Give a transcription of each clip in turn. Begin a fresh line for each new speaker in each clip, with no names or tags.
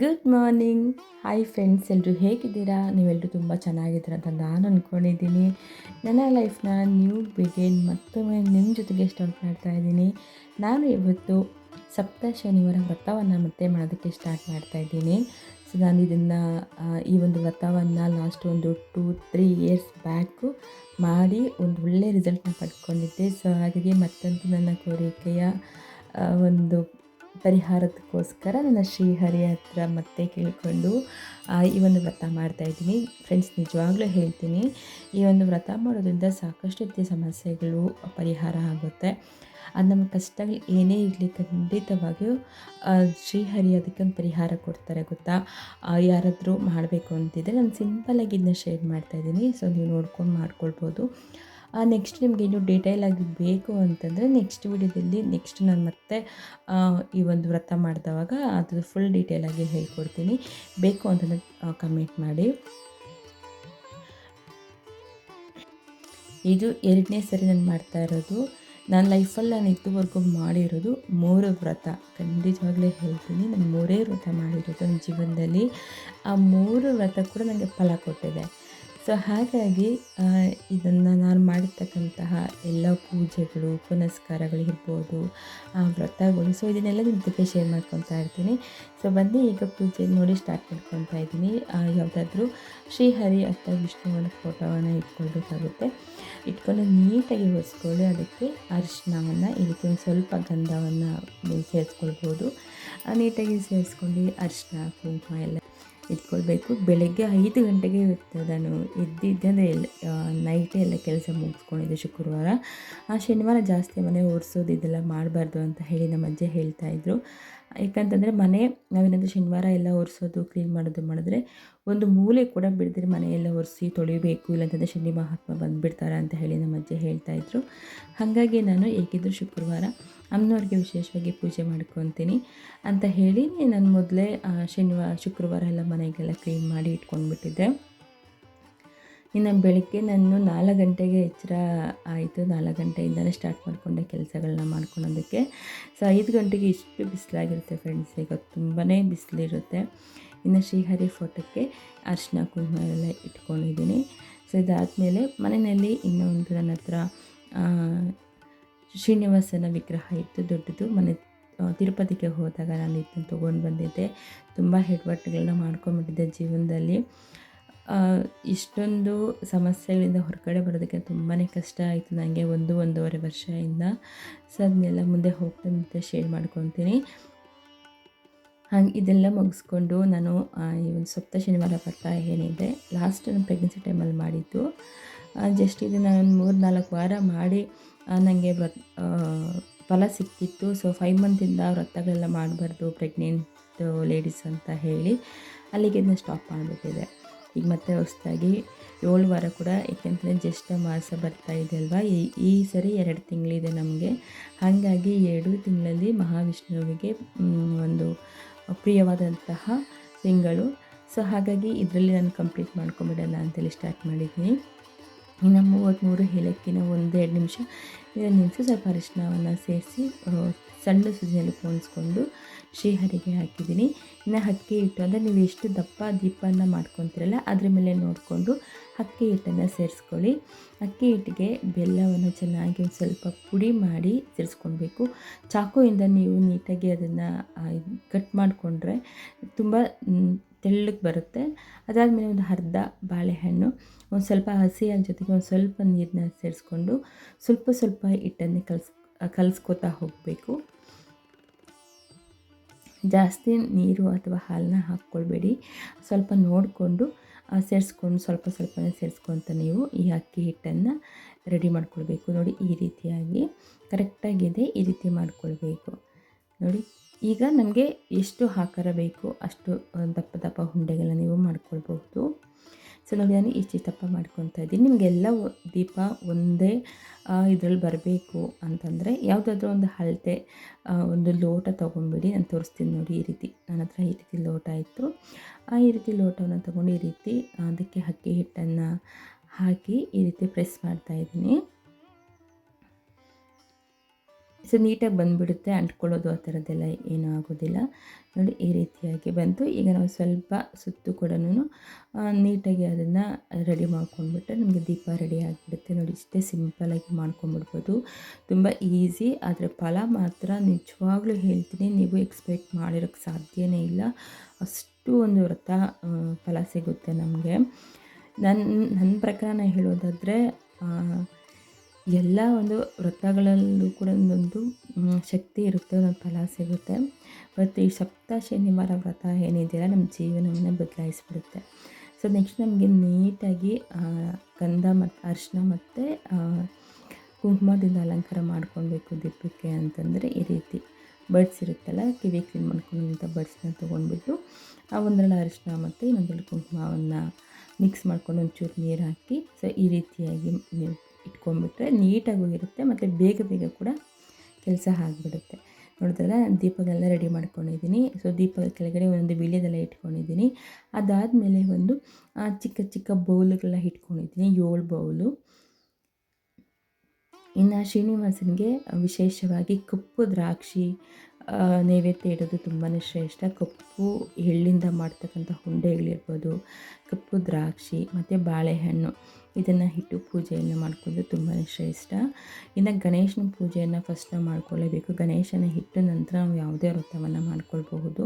Good morning. Hi friends, ಎಲ್ಲರೂ ಹೇಗಿದ್ದೀರಾ? ನೀವೆಲ್ಲರೂ ತುಂಬ ಚೆನ್ನಾಗಿದ್ದೀರಾ ಅಂತ ನಾನು ಅಂದ್ಕೊಂಡಿದ್ದೀನಿ. ನನ್ನ ಲೈಫ್ನ ನ್ಯೂ ಬಿಗಿನ್ ಮತ್ತೊಮ್ಮೆ ನಿಮ್ಮ ಜೊತೆಗೆ ಸ್ಟಾರ್ಟ್ ಮಾಡ್ತಾ ಇದ್ದೀನಿ. ನಾನು ಇವತ್ತು ಸಪ್ತ ಶನಿವಾರ ವ್ರತವನ್ನು ಮತ್ತೆ ಮಾಡೋದಕ್ಕೆ ಸ್ಟಾರ್ಟ್ ಮಾಡ್ತಾ ಇದ್ದೀನಿ. ಸೊ ನಾನು ಇದನ್ನು ಈ ಒಂದು ವ್ರತವನ್ನು ಲಾಸ್ಟ್ ಒಂದು 2-3 ಇಯರ್ಸ್ ಬ್ಯಾಕು ಮಾಡಿ ಒಂದು ಒಳ್ಳೆಯ ರಿಸಲ್ಟ್ನ ಪಡ್ಕೊಂಡಿದ್ದೆ. ಸೊ ಹಾಗಾಗಿ ಮತ್ತಂತೂ ನನ್ನ ಕೋರಿಕೆಯ ಒಂದು ಪರಿಹಾರಕ್ಕೋಸ್ಕರ ನನ್ನ ಶ್ರೀಹರಿ ಹತ್ರ ಮತ್ತೆ ಕೇಳಿಕೊಂಡು ಈ ಒಂದು ವ್ರತ ಮಾಡ್ತಾಯಿದ್ದೀನಿ. ಫ್ರೆಂಡ್ಸ್, ನಿಜವಾಗ್ಲೂ ಹೇಳ್ತೀನಿ, ಈ ಒಂದು ವ್ರತ ಮಾಡೋದ್ರಿಂದ ಸಾಕಷ್ಟು ರೀತಿಯ ಸಮಸ್ಯೆಗಳು ಪರಿಹಾರ ಆಗುತ್ತೆ. ಅದು ನಮ್ಮ ಕಷ್ಟಗಳು ಏನೇ ಇರಲಿ ಖಂಡಿತವಾಗಿಯೂ ಶ್ರೀಹರಿ ಅದಕ್ಕೆ ಒಂದು ಪರಿಹಾರ ಕೊಡ್ತಾರೆ, ಗೊತ್ತಾ? ಯಾರಾದರೂ ಮಾಡಬೇಕು ಅಂತಿದ್ದರೆ ನಾನು ಸಿಂಪಲ್ಲಾಗಿ ಇದನ್ನ ಶೇರ್ ಮಾಡ್ತಾಯಿದ್ದೀನಿ. ಸೊ ನೀವು ನೋಡ್ಕೊಂಡು ಮಾಡ್ಕೊಳ್ಬೋದು. ನೆಕ್ಸ್ಟ್ ನಿಮಗೆ ಇನ್ನೂ ಡೀಟೇಲಾಗಿ ಬೇಕು ಅಂತಂದರೆ ನೆಕ್ಸ್ಟ್ ವಿಡಿಯೋದಲ್ಲಿ ನಾನು ಮತ್ತೆ ಈ ಒಂದು ವ್ರತ ಮಾಡಿದವಾಗ ಅದು ಫುಲ್ ಡೀಟೇಲಾಗಿ ಹೇಳ್ಕೊಡ್ತೀನಿ. ಬೇಕು ಅಂತಂದರೆ ಕಮೆಂಟ್ ಮಾಡಿ. ಇದು 2ನೇ ಸರಿ ನಾನು ಮಾಡ್ತಾ ಇರೋದು. ನನ್ನ ಲೈಫಲ್ಲಿ ನಾನು ಇದುವರೆಗೂ ಮಾಡಿರೋದು 3 ವ್ರತ. ಖಂಡಿತವಾಗ್ಲೂ ಹೇಳ್ತೀನಿ, ನಾನು 3 ವ್ರತ ಮಾಡಿರೋದು ನನ್ನ ಜೀವನದಲ್ಲಿ. ಆ 3 ವ್ರತ ಕೂಡ ನನಗೆ ಫಲ ಕೊಟ್ಟಿದೆ. ಸೊ ಹಾಗಾಗಿ ಇದನ್ನು ನಾನು ಮಾಡಿರ್ತಕ್ಕಂತಹ ಎಲ್ಲ ಪೂಜೆಗಳು ಪುನಸ್ಕಾರಗಳು ಇರ್ಬೋದು, ಆ ವ್ರತಗಳು, ಸೊ ಇದನ್ನೆಲ್ಲ ನಿಮ್ಮ ಜೊತೆ ಶೇರ್ ಮಾಡ್ಕೊತಾ ಇರ್ತೀನಿ. ಸೊ ಬನ್ನಿ ಈಗ ಪೂಜೆ ನೋಡಿ ಸ್ಟಾರ್ಟ್ ಮಾಡ್ಕೊತಾ ಇದ್ದೀನಿ. ಯಾವುದಾದ್ರೂ ಶ್ರೀಹರಿ ಅಥವಾ ವಿಷ್ಣುವನ ಫೋಟೋವನ್ನು ಇಟ್ಕೊಳ್ಬೇಕಾಗುತ್ತೆ. ಇಟ್ಕೊಂಡು ನೀಟಾಗಿ ಒರೆಸ್ಕೊಳ್ಳಿ. ಅದಕ್ಕೆ ಅರಿಶಿಣವನ್ನು, ಇದಕ್ಕೆ ಒಂದು ಸ್ವಲ್ಪ ಗಂಧವನ್ನು ಸೇರಿಸ್ಕೊಳ್ಬೋದು. ನೀಟಾಗಿ ಸೇರಿಸ್ಕೊಂಡು ಅರಿಶಿಣ ಕುಂಕುಮ ಎಲ್ಲ ಇಟ್ಕೊಳ್ಬೇಕು. ಬೆಳಗ್ಗೆ 5 ಗಂಟೆಗೆ ನಾನು ಎದ್ದಿದ್ದೆ, ಅಂದರೆ ನೈಟೇ ಎಲ್ಲ ಕೆಲಸ ಮುಗಿಸ್ಕೊಂಡಿದ್ದೆ ಶುಕ್ರವಾರ. ಶನಿವಾರ ಜಾಸ್ತಿ ಮನೆ ಒರೆಸೋದು ಇದೆಲ್ಲ ಮಾಡಬಾರ್ದು ಅಂತ ಹೇಳಿ ನಮ್ಮ ಅಜ್ಜಿ ಹೇಳ್ತಾಯಿದ್ರು. ಯಾಕಂತಂದರೆ ನಾವೇನಾದರೂ ಶನಿವಾರ ಎಲ್ಲ ಒರೆಸೋದು ಕ್ಲೀನ್ ಮಾಡಿದ್ರೆ ಒಂದು ಮೂಲೆ ಕೂಡ ಬಿಡದಿರಿ ಮನೆಯೆಲ್ಲ ಒರೆಸಿ ತೊಳಿಬೇಕು, ಇಲ್ಲಾಂತಂದರೆ ಶನಿ ಮಹಾತ್ಮ ಬಂದುಬಿಡ್ತಾರೆ ಅಂತ ಹೇಳಿ ನಮ್ಮ ಅಜ್ಜಿ ಹೇಳ್ತಾಯಿದ್ರು. ಹಾಗಾಗಿ ನಾನು ಏಕಿದ್ರು ಶುಕ್ರವಾರ ಅಮ್ಮನವ್ರಿಗೆ ವಿಶೇಷವಾಗಿ ಪೂಜೆ ಮಾಡ್ಕೊತೀನಿ ಅಂತ ಹೇಳಿ ನಾನು ಮೊದಲೇ ಶುಕ್ರವಾರ ಎಲ್ಲ ಮನೆಗೆಲ್ಲ ಕ್ಲೀನ್ ಮಾಡಿ ಇಟ್ಕೊಂಡ್ಬಿಟ್ಟಿದ್ದೆ. ಇನ್ನು ಬೆಳಗ್ಗೆ ನಾನು 4 ಗಂಟೆಗೆ ಎಚ್ಚರ ಆಯಿತು. 4 ಗಂಟೆಯಿಂದಲೇ ಸ್ಟಾರ್ಟ್ ಮಾಡಿಕೊಂಡೆ ಕೆಲಸಗಳನ್ನ ಮಾಡ್ಕೊಳೋದಕ್ಕೆ. ಸೊ 5 ಗಂಟೆಗೆ ಇಷ್ಟು ಬಿಸಿಲಾಗಿರುತ್ತೆ ಫ್ರೆಂಡ್ಸ್, ಈಗ ತುಂಬಾ ಬಿಸಿಲಿರುತ್ತೆ. ಇನ್ನು ಶ್ರೀಹರಿ ಫೋಟೋಕ್ಕೆ ಅರಿಶಿನ ಕುಂಕುಮ ಎಲ್ಲ ಇಟ್ಕೊಂಡಿದ್ದೀನಿ. ಸೊ ಇದಾದಮೇಲೆ ಮನೆಯಲ್ಲಿ ಇನ್ನೊಂದು ನನ್ನ ಹತ್ರ ಶ್ರೀನಿವಾಸನ ವಿಗ್ರಹ ಇತ್ತು, ದೊಡ್ಡದು. ತಿರುಪತಿಗೆ ಹೋದಾಗ ನಾನು ಇದನ್ನು ತೊಗೊಂಡು ಬಂದಿದ್ದೆ. ತುಂಬ ಹೆಡ್ವಟ್ಟುಗಳನ್ನ ಮಾಡ್ಕೊಂಬಿಟ್ಟಿದ್ದೆ ಜೀವನದಲ್ಲಿ. ಇಷ್ಟೊಂದು ಸಮಸ್ಯೆಗಳಿಂದ ಹೊರಗಡೆ ಬರೋದಕ್ಕೆ ತುಂಬಾ ಕಷ್ಟ ಆಯಿತು ನನಗೆ 1-1.5 ವರ್ಷದಿಂದ. ಸೊ ಅದನ್ನೆಲ್ಲ ಮುಂದೆ ಹೋಗ್ತಾ ಶೇರ್ ಮಾಡ್ಕೊತೀನಿ. ಹಾಗೆ ಇದೆಲ್ಲ ಮುಗಿಸ್ಕೊಂಡು ನಾನು ಈ ಒಂದು ಸಪ್ತ ಶನಿವಾರ ವ್ರತ ಏನಿದೆ ಲಾಸ್ಟ್ ನಾನು ಪ್ರೆಗ್ನೆನ್ಸಿ ಟೈಮಲ್ಲಿ ಮಾಡಿದ್ದು. ಜಸ್ಟ್ ಇದನ್ನು ನಾನು 3-4 ವಾರ ಮಾಡಿ ನನಗೆ ಫಲ ಸಿಕ್ಕಿತ್ತು. ಸೊ 5 ಮಂತಿಂದ ವ್ರತಗಳೆಲ್ಲ ಮಾಡಬಾರ್ದು ಪ್ರೆಗ್ನೆಂಟ್ ಲೇಡೀಸ್ ಅಂತ ಹೇಳಿ ಅಲ್ಲಿಗೆ ಇದನ್ನ ಸ್ಟಾಪ್ ಮಾಡಿಬಿಟ್ಟಿದೆ. ಈಗ ಮತ್ತೆ ಹೊಸದಾಗಿ 7 ವಾರ ಕೂಡ, ಏಕೆಂದರೆ ಜ್ಯೇಷ್ಠ ಮಾಸ ಬರ್ತಾ ಇದೆ ಅಲ್ವಾ, ಈ ಸರಿ 2 ತಿಂಗಳಿದೆ ನಮಗೆ. ಹಾಗಾಗಿ 2 ತಿಂಗಳಲ್ಲಿ ಮಹಾವಿಷ್ಣುವಿಗೆ ಒಂದು ಪ್ರಿಯವಾದಂತಹ ತಿಂಗಳು. ಸೊ ಹಾಗಾಗಿ ಇದರಲ್ಲಿ ನಾನು ಕಂಪ್ಲೀಟ್ ಮಾಡ್ಕೊಂಬಿಡೋಣ ಅಂತೇಳಿ ಸ್ಟಾರ್ಟ್ ಮಾಡಿದ್ದೀನಿ. ಇನ್ನು 33 ಏಲಕ್ಕಿನ 1-2 ನಿಮಿಷ ಸ್ವಲ್ಪ ಅರಿಶಿಣವನ್ನು ಸೇರಿಸಿ ಸಣ್ಣ ಸೂಜಿನಲ್ಲಿ ಪೋಣಿಸ್ಕೊಂಡು ಶ್ರೀಹರಿಗೆ ಹಾಕಿದ್ದೀನಿ. ಇನ್ನು ಅಕ್ಕಿ ಹಿಟ್ಟು, ಅಂದರೆ ನೀವು ಎಷ್ಟು ದಪ್ಪ ದೀಪನ ಮಾಡ್ಕೊತೀರಲ್ಲ ಅದ್ರ ಮೇಲೆ ನೋಡಿಕೊಂಡು ಅಕ್ಕಿ ಹಿಟ್ಟನ್ನು ಸೇರಿಸ್ಕೊಳ್ಳಿ. ಅಕ್ಕಿ ಹಿಟ್ಟಿಗೆ ಬೆಲ್ಲವನ್ನು ಚೆನ್ನಾಗಿ ಒಂದು ಸ್ವಲ್ಪ ಪುಡಿ ಮಾಡಿ ಸೇರಿಸ್ಕೊಳ್ಬೇಕು. ಚಾಕುವಿಂದ ನೀವು ನೀಟಾಗಿ ಅದನ್ನು ಕಟ್ ಮಾಡಿಕೊಂಡ್ರೆ ತುಂಬ ತೆಳ್ಳಗೆ ಬರುತ್ತೆ. ಅದಾದಮೇಲೆ ಒಂದು ಅರ್ಧ ಬಾಳೆಹಣ್ಣು, ಒಂದು ಸ್ವಲ್ಪ ಹಸಿ ಹಾಲು ಜೊತೆಗೆ ಒಂದು ಸ್ವಲ್ಪ ನೀರನ್ನ ಸೇರಿಸ್ಕೊಂಡು ಸ್ವಲ್ಪ ಹಿಟ್ಟನ್ನು ಕಲಿಸ್ಕೊತಾ ಹೋಗಬೇಕು. ಜಾಸ್ತಿ ನೀರು ಅಥವಾ ಹಾಲನ್ನ ಹಾಕ್ಕೊಳ್ಬೇಡಿ, ಸ್ವಲ್ಪ ನೋಡಿಕೊಂಡು ಸೇರಿಸ್ಕೊಂಡು ಸ್ವಲ್ಪನೇ ಸೇರಿಸ್ಕೊತ ನೀವು ಈ ಅಕ್ಕಿ ಹಿಟ್ಟನ್ನು ರೆಡಿ ಮಾಡ್ಕೊಳ್ಬೇಕು. ನೋಡಿ, ಈ ರೀತಿಯಾಗಿ ಕರೆಕ್ಟಾಗಿದೆ, ಈ ರೀತಿ ಮಾಡ್ಕೊಳ್ಬೇಕು. ನೋಡಿ, ಈಗ ನಮಗೆ ಎಷ್ಟು ಆಕಾರ ಬೇಕು ಅಷ್ಟು ದಪ್ಪ ಉಂಡೆಗಳನ್ನ ನೀವು ಮಾಡ್ಕೊಳ್ಬಹುದು. ಸೊ ನೋಡಿ, ನಾನು ಇಷ್ಟು ದಪ್ಪ ಮಾಡ್ಕೊತಾ ಇದ್ದೀನಿ. ನಿಮಗೆಲ್ಲ ದೀಪ ಒಂದೇ ಇದರಲ್ಲಿ ಬರಬೇಕು ಅಂತಂದರೆ ಯಾವುದಾದ್ರೂ ಒಂದು ಅಳತೆ ಒಂದು ಲೋಟ ತೊಗೊಂಡ್ಬಿಡಿ. ನಾನು ತೋರಿಸ್ತೀನಿ ನೋಡಿ, ಈ ರೀತಿ ನನ್ನ ಹತ್ರ ಈ ರೀತಿ ಲೋಟ ಇತ್ತು. ಈ ರೀತಿ ಲೋಟವನ್ನು ತೊಗೊಂಡು ಈ ರೀತಿ ಅದಕ್ಕೆ ಅಕ್ಕಿ ಹಿಟ್ಟನ್ನು ಹಾಕಿ ಈ ರೀತಿ ಪ್ರೆಸ್ ಮಾಡ್ತಾಯಿದ್ದೀನಿ. ಸೊ ನೀಟಾಗಿ ಬಂದುಬಿಡುತ್ತೆ, ಅಂಟ್ಕೊಳ್ಳೋದು ಆ ಥರದ್ದೆಲ್ಲ ಏನೂ ಆಗೋದಿಲ್ಲ. ನೋಡಿ ಈ ರೀತಿಯಾಗಿ ಬಂತು. ಈಗ ನಾವು ಸ್ವಲ್ಪ ಸುತ್ತು ಕೂಡನು ನೀಟಾಗಿ ಅದನ್ನು ರೆಡಿ ಮಾಡ್ಕೊಂಡ್ಬಿಟ್ರೆ ನಮಗೆ ದೀಪ ರೆಡಿ ಆಗಿಬಿಡುತ್ತೆ. ನೋಡಿ ಇಷ್ಟೇ ಸಿಂಪಲಾಗಿ ಮಾಡ್ಕೊಂಬಿಡ್ಬೋದು, ತುಂಬ ಈಸಿ. ಆದರೆ ಫಲ ಮಾತ್ರ ನಿಜವಾಗ್ಲೂ ಹೇಳ್ತೀನಿ, ನೀವು ಎಕ್ಸ್ಪೆಕ್ಟ್ ಮಾಡಿರೋಕ್ಕೆ ಸಾಧ್ಯವೇ ಇಲ್ಲ. ಅಷ್ಟು ಒಂದು ವ್ರತ ಫಲ ಸಿಗುತ್ತೆ ನಮಗೆ. ನನ್ನ ಪ್ರಕಾರ ನಾನು ಹೇಳೋದಾದರೆ ಎಲ್ಲ ಒಂದು ವ್ರತಗಳಲ್ಲೂ ಕೂಡ ಒಂದೊಂದು ಶಕ್ತಿ ಇರುತ್ತೆ, ಒಂದೊಂದು ಫಲ ಸಿಗುತ್ತೆ. ಮತ್ತು ಈ ಸಪ್ತ ಶನಿವಾರ ವ್ರತ ಏನಿದೆಯಲ್ಲ ನಮ್ಮ ಜೀವನವನ್ನೇ ಬದಲಾಯಿಸ್ಬಿಡುತ್ತೆ. ಸೊ ನೆಕ್ಸ್ಟ್ ನಮಗೆ ನೀಟಾಗಿ ಗಂಧ ಮತ್ತು ಅರಿಶಿನ ಮತ್ತು ಕುಂಕುಮದಿಂದ ಅಲಂಕಾರ ಮಾಡ್ಕೊಳ್ಬೇಕು ದೀಪಕ್ಕೆ ಅಂತಂದರೆ ಈ ರೀತಿ ಬಡ್ಸ್ ಇರುತ್ತಲ್ಲ, ಕಿವಿ ಕ್ಲೀನ್ ಮಾಡ್ಕೊಳ್ಳೋಂಥ ಬಡ್ಸ್ನ ತೊಗೊಂಡ್ಬಿಟ್ಟು ಒಂದರಲ್ಲಿ ಅರಿಶಿನ ಮತ್ತು ಇನ್ನೊಂದರಲ್ಲಿ ಕುಂಕುಮವನ್ನು ಮಿಕ್ಸ್ ಮಾಡ್ಕೊಂಡು ಒಂಚೂರು ನೀರು ಹಾಕಿ ಸೊ ಈ ರೀತಿಯಾಗಿ ನೀವು ಇಟ್ಕೊಂಡ್ಬಿಟ್ರೆ ನೀಟಾಗೂ ಇರುತ್ತೆ ಮತ್ತು ಬೇಗ ಬೇಗ ಕೂಡ ಕೆಲಸ ಆಗಿಬಿಡುತ್ತೆ. ನೋಡಿದ್ರಲ್ಲ, ದೀಪಗಳೆಲ್ಲ ರೆಡಿ ಮಾಡ್ಕೊಂಡಿದ್ದೀನಿ. ಸೊ ದೀಪದ ಕೆಳಗಡೆ ಒಂದು ವೀಳ್ಯದೆಲೆ ಇಟ್ಕೊಂಡಿದ್ದೀನಿ. ಅದಾದಮೇಲೆ ಒಂದು ಚಿಕ್ಕ ಚಿಕ್ಕ ಬೌಲುಗಳನ್ನ ಇಟ್ಕೊಂಡಿದ್ದೀನಿ, 7 ಬೌಲು. ಇನ್ನು ಶ್ರೀನಿವಾಸನಿಗೆ ವಿಶೇಷವಾಗಿ ಕಪ್ಪು ದ್ರಾಕ್ಷಿ ನೈವೇದ್ಯ ಇಡೋದು ತುಂಬಾ ಶ್ರೇಷ್ಠ. ಕಪ್ಪು ಎಳ್ಳಿಂದ ಮಾಡ್ತಕ್ಕಂಥ ಉಂಡೆಗಳಿರ್ಬೋದು, ಕಪ್ಪು ದ್ರಾಕ್ಷಿ ಮತ್ತು ಬಾಳೆಹಣ್ಣು ಇದನ್ನು ಇಟ್ಟು ಪೂಜೆಯನ್ನು ಮಾಡ್ಕೊಳ್ಳೋದು ತುಂಬಾ ಶ್ರೇಷ್ಠ. ಇನ್ನು ಗಣೇಶನ ಪೂಜೆಯನ್ನು ಫಸ್ಟ್ ನಾವು ಮಾಡ್ಕೊಳ್ಳೇಬೇಕು. ಗಣೇಶನ ಇಟ್ಟು ನಂತರ ನಾವು ಯಾವುದೇ ವ್ರತವನ್ನು ಮಾಡ್ಕೊಳ್ಬಹುದು.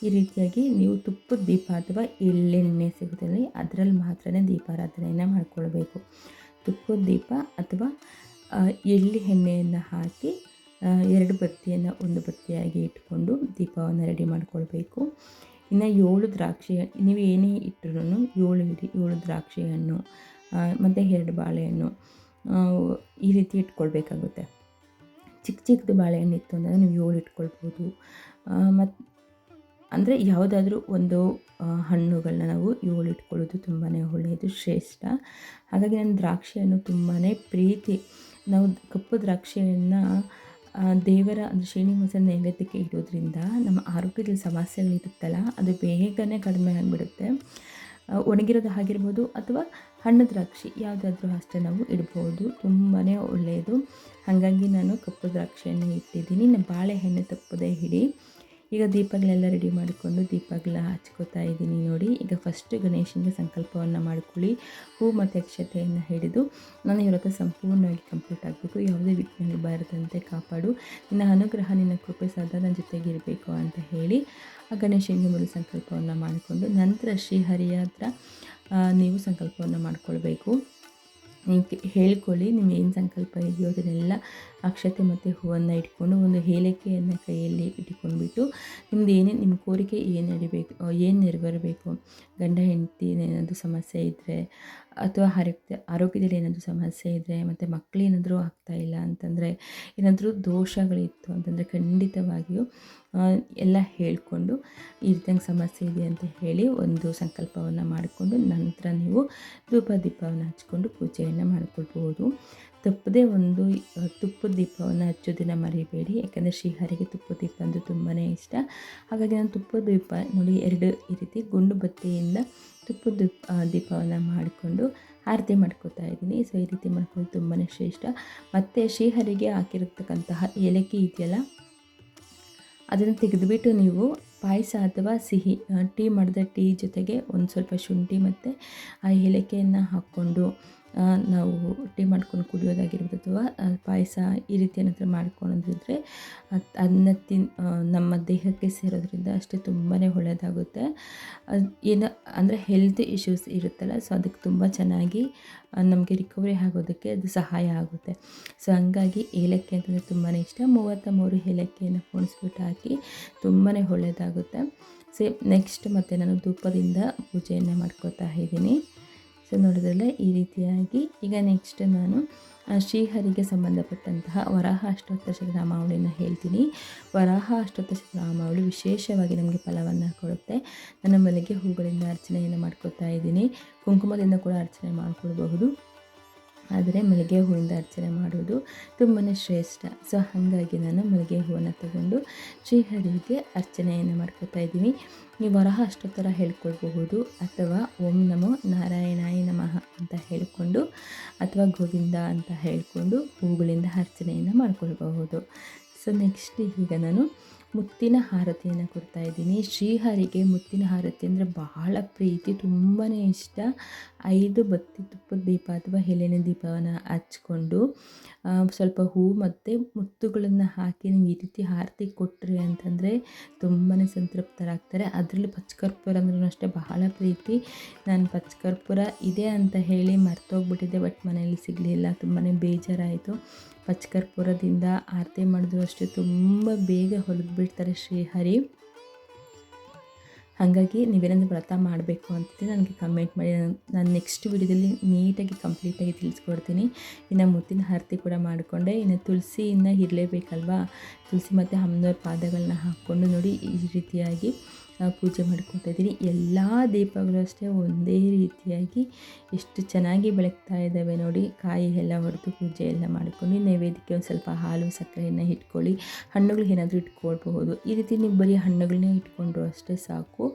ಈ ರೀತಿಯಾಗಿ ನೀವು ತುಪ್ಪದ ದೀಪ ಅಥವಾ ಎಳ್ಳೆಣ್ಣೆ ಸಿಗುತ್ತದೆ ಅದರಲ್ಲಿ ಮಾತ್ರ ದೀಪಾರಾಧನೆಯನ್ನು ಮಾಡ್ಕೊಳ್ಬೇಕು. ತುಪ್ಪದ ದೀಪ ಅಥವಾ ಎಳ್ಳು ಎಣ್ಣೆಯನ್ನು ಹಾಕಿ 2 ಬತ್ತಿಯನ್ನು ಒಂದು ಬತ್ತಿಯಾಗಿ ಇಟ್ಕೊಂಡು ದೀಪವನ್ನು ರೆಡಿ ಮಾಡ್ಕೊಳ್ಬೇಕು. ಇನ್ನು 7 ದ್ರಾಕ್ಷಿ, ನೀವು ಏನೇ ಇಟ್ಟರೂ 7 ಇಡಿ, 7 ದ್ರಾಕ್ಷಿ ಹಣ್ಣು ಮತ್ತು 2 ಬಾಳೆಹಣ್ಣು ಈ ರೀತಿ ಇಟ್ಕೊಳ್ಬೇಕಾಗುತ್ತೆ. ಚಿಕ್ಕ ಚಿಕ್ಕದು ಬಾಳೆಹಣ್ಣು ಇತ್ತು ಅಂದರೆ ನೀವು 7 ಇಟ್ಕೊಳ್ಬೋದು. ಮತ್ತು ಅಂದರೆ ಯಾವುದಾದ್ರೂ ಒಂದು ಹಣ್ಣುಗಳನ್ನ ನಾವು 7 ಇಟ್ಕೊಳ್ಳೋದು ತುಂಬಾ ಒಳ್ಳೆಯದು, ಶ್ರೇಷ್ಠ. ಹಾಗಾಗಿ ನಾನು ದ್ರಾಕ್ಷಿಯನ್ನು ತುಂಬಾ ಪ್ರೀತಿ. ನಾವು ಕಪ್ಪು ದ್ರಾಕ್ಷಿಯನ್ನು ದೇವರ ಅಂದರೆ ಶ್ರೀನಿವಾಸನ ನೈವೇದ್ಯಕ್ಕೆ ಇಡೋದ್ರಿಂದ ನಮ್ಮ ಆರೋಗ್ಯದಲ್ಲಿ ಸಮಸ್ಯೆಗಳಿರುತ್ತಲ್ಲ ಅದು ಬೇಗನೆ ಕಡಿಮೆ ಆಗಿಬಿಡುತ್ತೆ. ಒಣಗಿರೋದು ಆಗಿರ್ಬೋದು ಅಥವಾ ಹಣ್ಣು ದ್ರಾಕ್ಷಿ ಯಾವುದಾದ್ರೂ ಅಷ್ಟೇ ನಾವು ಇಡ್ಬೋದು, ತುಂಬಾ ಒಳ್ಳೆಯದು. ಹಾಗಾಗಿ ನಾನು ಕಪ್ಪು ದ್ರಾಕ್ಷಿಯನ್ನು ಇಟ್ಟಿದ್ದೀನಿ. ಬಾಳೆಹಣ್ಣು ತಪ್ಪದೇ ಇಡಿ. ಈಗ ದೀಪಗಳೆಲ್ಲ ರೆಡಿ ಮಾಡಿಕೊಂಡು ದೀಪಗಳ ಹಚ್ಕೋತಾ ಇದ್ದೀನಿ. ನೋಡಿ, ಈಗ ಫಸ್ಟ್ ಗಣೇಶನಿಗೆ ಸಂಕಲ್ಪವನ್ನು ಮಾಡಿಕೊಳ್ಳಿ. ಹೂ ಮತ್ತು ಅಕ್ಷತೆಯನ್ನು ಹಿಡಿದು ನನ್ನ ಈ ವ್ರತ ಸಂಪೂರ್ಣವಾಗಿ ಕಂಪ್ಲೀಟ್ ಆಗಬೇಕು, ಯಾವುದೇ ವಿಘ್ನ ಬಾರದಂತೆ ಕಾಪಾಡು, ನಿನ್ನ ಅನುಗ್ರಹ ನಿನ್ನ ಕೃಪೆ ಸದಾ ನನ್ನ ಜೊತೆಗೆ ಇರಬೇಕು ಅಂತ ಹೇಳಿ ಆ ಗಣೇಶನಿಗೆ ಮೊದಲು ಸಂಕಲ್ಪವನ್ನು ಮಾಡಿಕೊಂಡು ನಂತರ ಶ್ರೀಹರಿಯ ಹತ್ರ ನೀವು ಸಂಕಲ್ಪವನ್ನು ಮಾಡಿಕೊಳ್ಬೇಕು. ನೀವು ಹೇಳ್ಕೊಳ್ಳಿ, ನಿಮ್ಮ ಏನು ಸಂಕಲ್ಪ ಇದೆಯೋ ಅದನ್ನೆಲ್ಲ ಅಕ್ಷತೆ ಮತ್ತು ಹೂವನ್ನು ಇಟ್ಕೊಂಡು ಒಂದು ಏಲಕ್ಕಿಯನ್ನು ಕೈಯಲ್ಲಿ ಇಟ್ಕೊಂಡ್ಬಿಟ್ಟು ನಿಮ್ದು ಏನೇನು ನಿಮ್ಮ ಕೋರಿಕೆ ಏನು ನಡಿಬೇಕು, ಏನು ನೆರವೇರಬೇಕು, ಗಂಡ ಹೆಂಡತಿ ಏನಾದರೂ ಸಮಸ್ಯೆ ಇದ್ದರೆ ಅಥವಾ ಆರೋಗ್ಯದಲ್ಲಿ ಏನಾದರೂ ಸಮಸ್ಯೆ ಇದ್ದರೆ ಮತ್ತು ಮಕ್ಕಳೇನಾದರೂ ಆಗ್ತಾಯಿಲ್ಲ ಅಂತಂದರೆ, ಏನಾದರೂ ದೋಷಗಳಿತ್ತು ಅಂತಂದರೆ ಖಂಡಿತವಾಗಿಯೂ ಎಲ್ಲ ಹೇಳಿಕೊಂಡು ಈ ರೀತಿಯಾಗಿ ಸಮಸ್ಯೆ ಇದೆ ಅಂತ ಹೇಳಿ ಒಂದು ಸಂಕಲ್ಪವನ್ನು ಮಾಡಿಕೊಂಡು ನಂತರ ನೀವು ಧೂಪ ದೀಪವನ್ನು ಹಚ್ಕೊಂಡು ಪೂಜೆಯನ್ನು ಮಾಡಿಕೊಳ್ಬೋದು. ತಪ್ಪದೇ ಒಂದು ತುಪ್ಪದ ದೀಪವನ್ನು ಹಚ್ಚೋದನ್ನು ಮರಿಬೇಡಿ, ಯಾಕಂದರೆ ಶ್ರೀಹರಿಗೆ ತುಪ್ಪದ ದೀಪ ಅಂದರೆ ತುಂಬಾ ಇಷ್ಟ. ಹಾಗಾಗಿ ನಾನು ತುಪ್ಪದ ದೀಪ ನೋಡಿ 2 ಈ ರೀತಿ ಗುಂಡು ಬತ್ತಿಯಿಂದ ತುಪ್ಪದ ದೀಪವನ್ನು ಮಾಡಿಕೊಂಡು ಆರತಿ ಮಾಡ್ಕೋತಾ ಇದ್ದೀನಿ. ಸೊ ಈ ರೀತಿ ಮಾಡ್ಕೊಂಡು ತುಂಬಾ ಶ್ರೇಷ್ಠ. ಮತ್ತು ಶ್ರೀಹರಿಗೆ ಹಾಕಿರತಕ್ಕಂತಹ ಏಲಕ್ಕಿ ಇದೆಯಲ್ಲ ಅದನ್ನು ತೆಗೆದುಬಿಟ್ಟು ನೀವು ಪಾಯಸ ಅಥವಾ ಸಿಹಿ ಟೀ ಮಾಡಿದ್ರೆ ಟೀ ಜೊತೆಗೆ ಒಂದು ಸ್ವಲ್ಪ ಶುಂಠಿ ಮತ್ತು ಆ ಏಲಕ್ಕಿಯನ್ನು ಹಾಕ್ಕೊಂಡು ನಾವು ಟೀ ಮಾಡ್ಕೊಂಡು ಕುಡಿಯೋದಾಗಿರ್ಬೋದು ಅಥವಾ ಪಾಯಸ ಈ ರೀತಿ ಏನಾದರೂ ಮಾಡ್ಕೊಳೋದಿದ್ರೆ ಅದನ್ನ ನಮ್ಮ ದೇಹಕ್ಕೆ ಸೇರೋದ್ರಿಂದ ಅಷ್ಟೇ ತುಂಬಾ ಒಳ್ಳೆಯದಾಗುತ್ತೆ. ಏನು ಅಂದರೆ ಹೆಲ್ತ್ ಇಶ್ಯೂಸ್ ಇರುತ್ತಲ್ಲ, ಸೊ ಅದಕ್ಕೆ ತುಂಬ ಚೆನ್ನಾಗಿ ನಮಗೆ ರಿಕವರಿ ಆಗೋದಕ್ಕೆ ಅದು ಸಹಾಯ ಆಗುತ್ತೆ. ಸೊ ಹಂಗಾಗಿ ಏಲಕ್ಕಿ ಅಂತಂದರೆ ತುಂಬಾ ಇಷ್ಟ. 33 ಏಲಕ್ಕಿಯನ್ನು ಪೋಣಿಸ್ಬಿಟ್ಟು ಹಾಕಿ ತುಂಬಾ ಒಳ್ಳೆಯದಾಗುತ್ತೆ. ಸೊ ನೆಕ್ಸ್ಟ್ ಮತ್ತು ನಾನು ಧೂಪದಿಂದ ಪೂಜೆಯನ್ನು ಮಾಡ್ಕೋತಾ ಇದ್ದೀನಿ. ಸೊ ನೋಡಿದ್ರಲ್ಲ ಈ ರೀತಿಯಾಗಿ ಈಗ ನೆಕ್ಸ್ಟ್ ನಾನು ಶ್ರೀಹರಿಗೆ ಸಂಬಂಧಪಟ್ಟಂತಹ ವರಾಹ ಅಷ್ಟೋತ್ತರ ಶತನಾಮಾವಳಿಯನ್ನು ಹೇಳ್ತೀನಿ. ವರಾಹ ಅಷ್ಟೋತ್ತರ ಶತನಾಮಾವಳಿ ವಿಶೇಷವಾಗಿ ನಮಗೆ ಫಲವನ್ನು ಕೊಡುತ್ತೆ. ನನ್ನ ಮನೆಗೆ ಹೂಗಳಿಂದ ಅರ್ಚನೆಯನ್ನು ಮಾಡ್ಕೊತಾ ಇದ್ದೀನಿ, ಕುಂಕುಮದಿಂದ ಕೂಡ ಅರ್ಚನೆ ಮಾಡ್ಕೊಳ್ಬಹುದು. ಆದರೆ ಮಲ್ಲಿಗೆ ಹೂವಿಂದ ಅರ್ಚನೆ ಮಾಡೋದು ತುಂಬಾ ಶ್ರೇಷ್ಠ. ಸೊ ಹಾಗಾಗಿ ನಾನು ಮಲ್ಲಿಗೆ ಹೂವನ್ನು ತಗೊಂಡು ಶ್ರೀಹರಿಗೆ ಅರ್ಚನೆಯನ್ನು ಮಾಡ್ಕೊತಾ ಇದ್ದೀನಿ. ನೀವು ವರಹ ಅಷ್ಟೋತ್ತರ ಹೇಳ್ಕೊಳ್ಬಹುದು, ಅಥವಾ ಓಂ ನಮೋ ನಾರಾಯಣಾಯ ನಮಃ ಅಂತ ಹೇಳಿಕೊಂಡು, ಅಥವಾ ಗೋವಿಂದ ಅಂತ ಹೇಳಿಕೊಂಡು ಹೂಗಳಿಂದ ಅರ್ಚನೆಯನ್ನು ಮಾಡ್ಕೊಳ್ಬಹುದು. ಸೊ ನೆಕ್ಸ್ಟ್ ಈಗ ನಾನು ಮುತ್ತಿನ ಆರತಿಯನ್ನು ಕೊಡ್ತಾ ಇದ್ದೀನಿ. ಶ್ರೀಹರಿಗೆ ಮುತ್ತಿನ ಆರತಿ ಅಂದರೆ ಬಹಳ ಪ್ರೀತಿ, ತುಂಬಾ ಇಷ್ಟ. 5 ಬತ್ತಿ ತುಪ್ಪದ ದೀಪ ಅಥವಾ ಎಲೆನ ದೀಪವನ್ನು ಹಚ್ಕೊಂಡು ಸ್ವಲ್ಪ ಹೂ ಮತ್ತು ಮುತ್ತುಗಳನ್ನು ಹಾಕಿ ನೀವು ಈ ರೀತಿ ಆರತಿ ಕೊಟ್ಟರೆ ಅಂತಂದರೆ ತುಂಬಾ ಸಂತೃಪ್ತರಾಗ್ತಾರೆ. ಅದರಲ್ಲಿ ಪಚ್ಚಕರ್ಪೂರ ಅಂದ್ರೂ ಅಷ್ಟೇ ಬಹಳ ಪ್ರೀತಿ. ನಾನು ಪಚ್ಚಕರ್ಪೂರ ಇದೆ ಅಂತ ಹೇಳಿ ಮರ್ತೋಗ್ಬಿಟ್ಟಿದ್ದೆ, ಬಟ್ ಮನೆಯಲ್ಲಿ ಸಿಗಲಿಲ್ಲ, ತುಂಬಾ ಬೇಜಾರಾಯಿತು. ಪಚ್ಚಕರ್ಪೂರದಿಂದ ಆರತಿ ಮಾಡಿದ್ರು ಅಷ್ಟೇ ತುಂಬ ಬೇಗ ಹೊಲಿದ್ಬಿಡ್ತಾರೆ ಶ್ರೀಹರಿ. ಹಾಗಾಗಿ ನೀವೇನಾದರೂ ವ್ರತ ಮಾಡಬೇಕು ಅಂತಿದ್ರೆ ನನಗೆ ಕಮೆಂಟ್ ಮಾಡಿ, ನಾನು ನೆಕ್ಸ್ಟ್ ವಿಡಿಯೋದಲ್ಲಿ ನೀಟಾಗಿ ಕಂಪ್ಲೀಟಾಗಿ ತಿಳಿಸ್ಕೊಡ್ತೀನಿ. ಇನ್ನು ಮುತ್ತಿನ ಆರತಿ ಕೂಡ ಮಾಡಿಕೊಂಡೆ. ಇನ್ನು ತುಳಸಿಯನ್ನು ಇರಲೇಬೇಕಲ್ವಾ, ತುಳಸಿ ಮತ್ತು ಅಮ್ಮನವ್ರ ಪಾದಗಳನ್ನ ಹಾಕ್ಕೊಂಡು ನೋಡಿ ಈ ರೀತಿಯಾಗಿ ಪೂಜೆ ಮಾಡ್ಕೊತಾ ಇದ್ದೀನಿ. ಎಲ್ಲ ದೀಪಗಳು ಅಷ್ಟೇ ಒಂದೇ ರೀತಿಯಾಗಿ ಎಷ್ಟು ಚೆನ್ನಾಗಿ ಬೆಳಗ್ತಾ ಇದ್ದಾವೆ ನೋಡಿ. ಕಾಯಿ ಎಲ್ಲ ಹೊಡೆದು ಪೂಜೆ ಎಲ್ಲ ಮಾಡಿಕೊಂಡು ನೈವೇದ್ಯಕ್ಕೆ ಒಂದು ಸ್ವಲ್ಪ ಹಾಲು ಸಕ್ಕರೆಯನ್ನು ಇಟ್ಕೊಳ್ಳಿ, ಹಣ್ಣುಗಳು ಏನಾದರೂ ಇಟ್ಕೊಳ್ಬಹುದು. ಈ ರೀತಿ ನೀವು ಬರೀ ಹಣ್ಣುಗಳನ್ನೇ ಇಟ್ಕೊಂಡ್ರು ಅಷ್ಟೇ ಸಾಕು,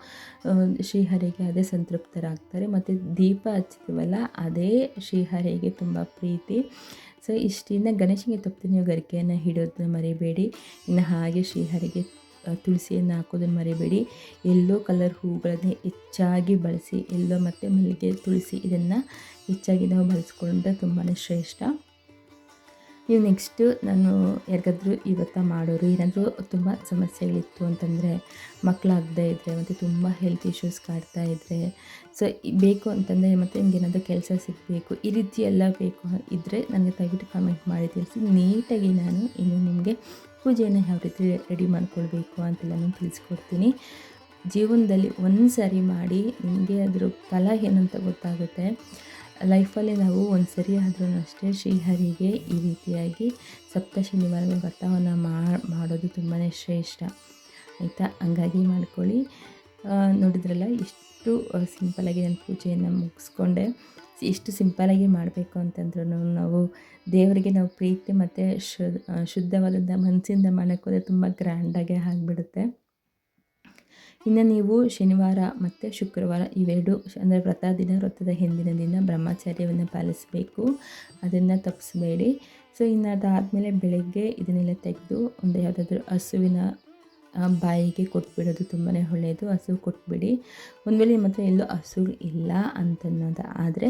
ಶ್ರೀಹರಿಗೆ ಅದೇ ಸಂತೃಪ್ತರಾಗ್ತಾರೆ. ಮತ್ತು ದೀಪ ಹಚ್ತೀವಲ್ಲ ಅದೇ ಶ್ರೀಹರಿಗೆ ತುಂಬ ಪ್ರೀತಿ. ಸೊ ಇಷ್ಟಿಂದ ಗಣೇಶನಿಗೆ ತಪ್ಪು ನೀವು ಗರಿಕೆಯನ್ನು ಇಡೋದನ್ನ ಮರಿಬೇಡಿ. ಇನ್ನು ಹಾಗೆ ಶ್ರೀಹರಿಗೆ ತುಳಸಿಯನ್ನು ಹಾಕೋದನ್ನು ಮರಿಬೇಡಿ. ಎಲ್ಲೋ ಕಲರ್ ಹೂಗಳನ್ನೇ ಹೆಚ್ಚಾಗಿ ಬಳಸಿ, ಎಲ್ಲೋ ಮತ್ತು ಮಲ್ಲಿಗೆ, ತುಳಸಿ ಇದನ್ನು ಹೆಚ್ಚಾಗಿ ನಾವು ಬಳಸ್ಕೊಂಡ್ರೆ ತುಂಬಾ ಶ್ರೇಷ್ಠ. ನೀವು ನೆಕ್ಸ್ಟು ನಾನು ಯಾರಿಗಾದ್ರೂ ಈ ವ್ರತ ಮಾಡೋರು ಏನಾದರೂ ತುಂಬ ಸಮಸ್ಯೆಗಳಿತ್ತು ಅಂತಂದರೆ, ಮಕ್ಕಳಾಗದೇ ಇದ್ದರೆ ಮತ್ತು ತುಂಬ ಹೆಲ್ತ್ ಇಶ್ಯೂಸ್ ಕಾಡ್ತಾ ಇದ್ದರೆ, ಸೊ ಬೇಕು ಅಂತಂದರೆ ಮತ್ತು ನಿಮ್ಗೆ ಏನಾದರೂ ಕೆಲಸ ಸಿಗಬೇಕು, ಈ ರೀತಿ ಎಲ್ಲ ಬೇಕು ಇದ್ದರೆ ನನಗೆ ದಯವಿಟ್ಟು ಕಮೆಂಟ್ ಮಾಡಿ ತಿಳಿಸಿ. ನೀಟಾಗಿ ನಾನು ಇನ್ನು ನಿಮಗೆ ಪೂಜೆಯನ್ನು ಯಾವ ರೀತಿ ರೆಡಿ ಮಾಡ್ಕೊಳ್ಬೇಕು ಅಂತೆಲ್ಲನೂ ತಿಳಿಸ್ಕೊಡ್ತೀನಿ. ಜೀವನದಲ್ಲಿ ಒಂದು ಸಾರಿ ಮಾಡಿ ನಿಮಗೆ ಅದರ ಫಲ ಏನಂತ ಗೊತ್ತಾಗುತ್ತೆ. ಲೈಫಲ್ಲಿ ನಾವು ಒಂದು ಸರಿ ಆದ್ರೂ ಅಷ್ಟೇ ಶ್ರೀಹರಿಗೆ ಈ ರೀತಿಯಾಗಿ ಸಪ್ತ ಶನಿವಾರದ ವ್ರತವನ್ನು ಮಾಡೋದು ತುಂಬಾ ಶ್ರೇಷ್ಠ ಆಯಿತಾ. ಹಂಗಾಗಿ ಮಾಡ್ಕೊಳ್ಳಿ. ನೋಡಿದ್ರಲ್ಲ ಇಷ್ಟು ಸಿಂಪಲಾಗಿ ನಾನು ಪೂಜೆಯನ್ನು ಮುಗಿಸ್ಕೊಂಡೆ. ಇಷ್ಟು ಸಿಂಪಲಾಗಿ ಮಾಡಬೇಕು ಅಂತಂದ್ರೂ ನಾವು ದೇವರಿಗೆ ನಾವು ಪ್ರೀತಿ ಮತ್ತು ಶುದ್ಧವಾದಂಥ ಮನಸ್ಸಿಂದ ಮಾಡೋಕ್ಕೋದ್ರೆ ತುಂಬ ಗ್ರ್ಯಾಂಡಾಗೆ ಆಗಿಬಿಡುತ್ತೆ. ಇನ್ನು ನೀವು ಶನಿವಾರ ಮತ್ತು ಶುಕ್ರವಾರ ಇವೆರಡು ಅಂದರೆ ವ್ರತದ ಹಿಂದಿನ ದಿನ ಬ್ರಹ್ಮಚರ್ಯವನ್ನು ಪಾಲಿಸಬೇಕು, ಅದನ್ನು ತಪ್ಪಿಸಬೇಡಿ. ಸೊ ಇನ್ನು ಅದಾದಮೇಲೆ ಬೆಳಗ್ಗೆ ಇದನ್ನೆಲ್ಲ ತೆಗೆದು ಒಂದು ಯಾವುದಾದ್ರೂ ಹಸುವಿನ ಬಾಯಿಗೆ ಕೊಟ್ಬಿಡೋದು ತುಂಬಾ ಒಳ್ಳೆಯದು. ಹಸು ಕೊಟ್ಬಿಡಿ. ಒಂದು ವೇಳೆ ನಿಮ್ಮ ಹತ್ರ ಎಲ್ಲೂ ಹಸು ಇಲ್ಲ ಅಂತನ್ನೋದು ಆದರೆ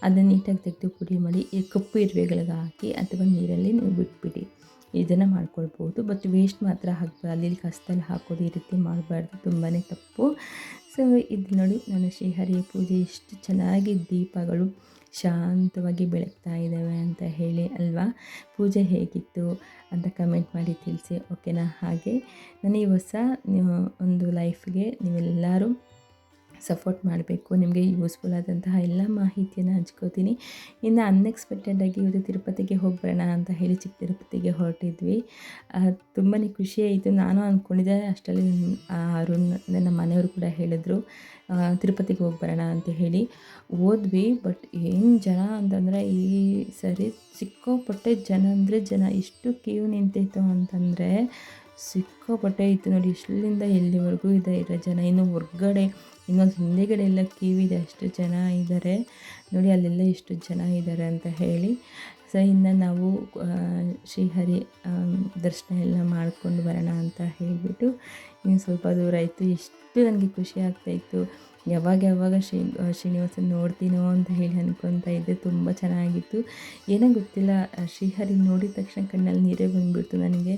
ಅದನ್ನು ನೀಟಾಗಿ ತೆಗೆದು ಪುಡಿ ಮಾಡಿ ಕಪ್ಪು ಇರುವೆಗಳಿಗೆ ಹಾಕಿ ಅಥವಾ ನೀರಲ್ಲಿ ನೀವು ಬಿಟ್ಬಿಡಿ. ಇದನ್ನು ಮಾಡ್ಕೊಳ್ಬೋದು. ಬಟ್ ವೇಸ್ಟ್ ಮಾತ್ರ ಹಾಕ್ಬಾರ್ದು, ಅಲ್ಲಿ ಕಸದಲ್ಲಿ ಹಾಕೋದು ಈ ರೀತಿ ಮಾಡಬಾರ್ದು, ತುಂಬಾ ತಪ್ಪು. ಸೊ ಇದು ನೋಡಿ ನಾನು ಶ್ರೀಹರಿಯ ಪೂಜೆ ಎಷ್ಟು ಚೆನ್ನಾಗಿ ದೀಪಗಳು ಶಾಂತವಾಗಿ ಬೆಳಗ್ತಾ ಇದ್ದಾವೆ ಅಂತ ಹೇಳಿ ಅಲ್ವಾ. ಪೂಜೆ ಹೇಗಿತ್ತು ಅಂತ ಕಮೆಂಟ್ ಮಾಡಿ ತಿಳಿಸಿ, ಓಕೆನಾ. ಹಾಗೆ ನಾನು ಈ ಹೊಸ ಒಂದು ಲೈಫ್ಗೆ ನೀವೆಲ್ಲರೂ ಸಪೋರ್ಟ್ ಮಾಡಬೇಕು. ನಿಮಗೆ ಯೂಸ್ಫುಲ್ ಆದಂತಹ ಎಲ್ಲ ಮಾಹಿತಿಯನ್ನು ಹಂಚ್ಕೋತೀನಿ. ಇನ್ನು ಅನ್ಎಕ್ಸ್ಪೆಕ್ಟೆಡಾಗಿ ಇವತ್ತು ತಿರುಪತಿಗೆ ಹೋಗ್ಬರೋಣ ಅಂತ ಹೇಳಿ ಚಿಕ್ಕ ತಿರುಪತಿಗೆ ಹೊರಟಿದ್ವಿ. ತುಂಬಾ ಖುಷಿಯಾಯಿತು. ನಾನು ಅಂದ್ಕೊಂಡಿದ್ದೆ ಅಷ್ಟರಲ್ಲಿ ಅರುಣ್ ನನ್ನ ಮನೆಯವರು ಕೂಡ ಹೇಳಿದ್ರು ತಿರುಪತಿಗೆ ಹೋಗ್ಬರೋಣ ಅಂತ ಹೇಳಿ. ಹೋದ್ವಿ. ಬಟ್ ಏನು ಜನ ಅಂತಂದರೆ ಈ ಸರಿ ಸಿಕ್ಕಾಪಟ್ಟೆ ಜನ ಅಂದರೆ ಜನ ಎಷ್ಟು ಕ್ಯೂ ನಿಂತಿತ್ತು ಅಂತಂದರೆ ಸಿಕ್ಕಾಪಟ್ಟೆ ಇತ್ತು ನೋಡಿ. ಇಷ್ಟಲಿಂದ ಎಲ್ಲಿವರೆಗೂ ಇರೋ ಜನ. ಇನ್ನು ಹೊರ್ಗಡೆ ಇನ್ನೊಂದು ಹಿಂದೆಗಡೆ ಎಲ್ಲ ಕ್ಯೂ ಇದೆ, ಅಷ್ಟು ಜನ ಇದ್ದಾರೆ ನೋಡಿ, ಅಲ್ಲೆಲ್ಲ ಎಷ್ಟು ಜನ ಇದ್ದಾರೆ ಅಂತ ಹೇಳಿ. ಸೊ ಇನ್ನು ನಾವು ಶ್ರೀಹರಿ ದರ್ಶನ ಎಲ್ಲ ಮಾಡಿಕೊಂಡು ಬರೋಣ ಅಂತ ಹೇಳಿಬಿಟ್ಟು ಇನ್ನು ಸ್ವಲ್ಪ ದೂರ ಆಯಿತು. ಎಷ್ಟು ನನಗೆ ಖುಷಿ ಆಗ್ತಾಯಿತ್ತು, ಯಾವಾಗ ಶ್ರೀನಿವಾಸನ ನೋಡ್ತೀನೋ ಅಂತ ಹೇಳಿ ಅಂದ್ಕೊತಾ ಇದ್ದೆ. ತುಂಬ ಚೆನ್ನಾಗಿತ್ತು. ಏನೋ ಗೊತ್ತಿಲ್ಲ, ಶ್ರೀಹರಿ ನೋಡಿದ ತಕ್ಷಣ ಕಣ್ಣಲ್ಲಿ ನೀರೇ ಬಂದುಬಿಡ್ತು ನನಗೆ,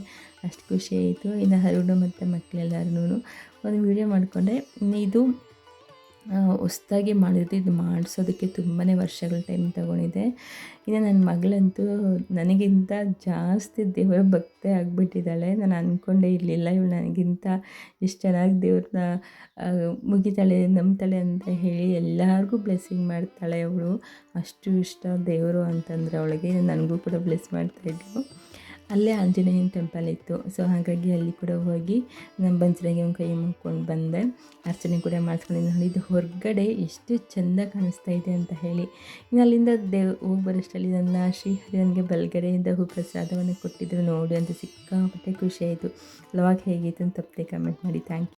ಅಷ್ಟು ಖುಷಿ ಆಯಿತು. ಇನ್ನು ಅರುಣು ಮತ್ತು ಮಕ್ಕಳೆಲ್ಲರೂ ಒಂದು ವೀಡಿಯೋ ಮಾಡಿಕೊಂಡೆ. ಇದು ಹೊಸ್ದಾಗಿ ಮಾಡಿದ್ದು, ಇದು ಮಾಡಿಸೋದಕ್ಕೆ ತುಂಬಾ ವರ್ಷಗಳ ಟೈಮ್ ತೊಗೊಂಡಿದೆ. ಇನ್ನು ನನ್ನ ಮಗಳಂತೂ ನನಗಿಂತ ಜಾಸ್ತಿ ದೇವರ ಭಕ್ತೆ ಆಗಿಬಿಟ್ಟಿದ್ದಾಳೆ. ನಾನು ಅಂದ್ಕೊಂಡೇ ಇರಲಿಲ್ಲ ಇವಳು ನನಗಿಂತ ಇಷ್ಟು ಚೆನ್ನಾಗಿ ದೇವ್ರನ್ನ ಮುಗಿತಾಳೆ, ನಂಬ್ತಾಳೆ ಅಂತ ಹೇಳಿ ಎಲ್ಲರಿಗೂ ಬ್ಲೆಸ್ಸಿಂಗ್ ಮಾಡ್ತಾಳೆ ಅವಳು. ಅಷ್ಟು ಇಷ್ಟ ದೇವರು ಅಂತಂದರೆ ಅವಳಿಗೆ. ನನಗೂ ಕೂಡ ಬ್ಲೆಸ್ ಮಾಡ್ತಾಯಿದ್ಳು. ಅಲ್ಲೇ ಆಂಜನೇಯನ ಟೆಂಪಲ್ ಇತ್ತು. ಸೊ ಹಾಗಾಗಿ ಅಲ್ಲಿ ಕೂಡ ಹೋಗಿ ನಮ್ಮ ಬನ್ಸಿರಾಗೆ ಒಂದು ಕೈ ಮುಗ್ಕೊಂಡು ಬಂದೆ. ಅರ್ಚನೆ ಕೂಡ ಮಾಡಿಸ್ಕೊಂಡಿದ್ದು ನೋಡಿ. ಇದು ಹೊರಗಡೆ ಎಷ್ಟು ಚೆಂದ ಕಾಣಿಸ್ತಾ ಇದೆ ಅಂತ ಹೇಳಿ. ಇನ್ನು ಅಲ್ಲಿಂದ ಹೋಗಿ ಬರೋಷ್ಟರಲ್ಲಿ ನನ್ನ ಶ್ರೀಹರಿ ನನಗೆ ಬಲಗಡೆಯಿಂದ ಪ್ರಸಾದವನ್ನು ಕೊಟ್ಟಿದ್ದರು. ನೋಡಿ ಅಂತ ಸಿಕ್ಕಾಪಟ್ಟೆ ಖುಷಿಯಾಯಿತು. ವ್ಲಾಗ್ ಹೇಗಿತ್ತು ಅಂತ ತಪ್ಪದೆ ಕಮೆಂಟ್ ಮಾಡಿ. Thank you.